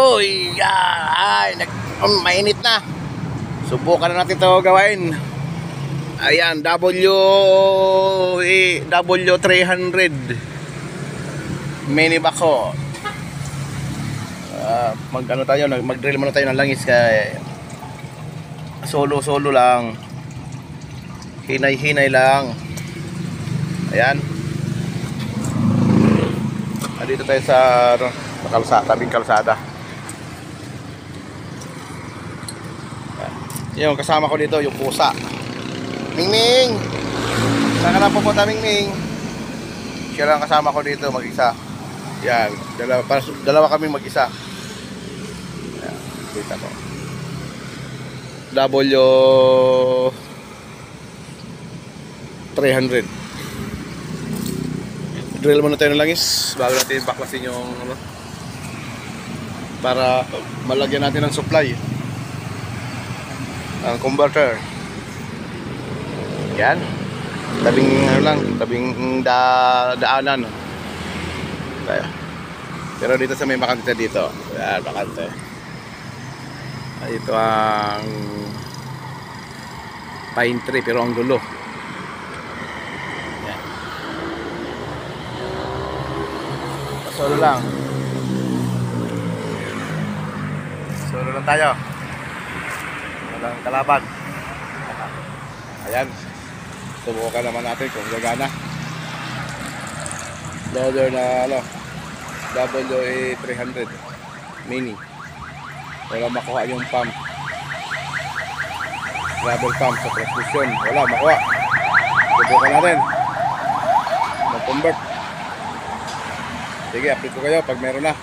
Uy, ay, mainit na. Subukan na natin ito gawain. Ayan, W300 mini backhoe. Mag-ano tayo, mag-drill muna tayo ng langis kay solo lang. Hinay lang. Ayan. Dito tayo sa tabing kalsada. Yung kasama ko dito, yung pusa. Mingming! Saan ka na pupunta, Mingming? Siya lang kasama ko dito, mag-isa. Yan, dalawa kami mag-isa. Ayan, dito ko. W300. Drill muna tayo ng langis bago natin baklasin yung para malagyan natin ng supply ang converter. Yan, tabing daanan tayo. Pero dito sa may bakante dito, yan, bakante. Ito ang pine tree pero ang gulo. Solo lang. Solo lang tayo. Walang kalaban. Ayan. Subukan naman natin kung gagana. Loader na WA300 mini. Wala makuha yung pump. Gravel pump sa transmission. Wala makuha. Subukan natin. Mag-convert. Sige, update ko kayo pag meron na.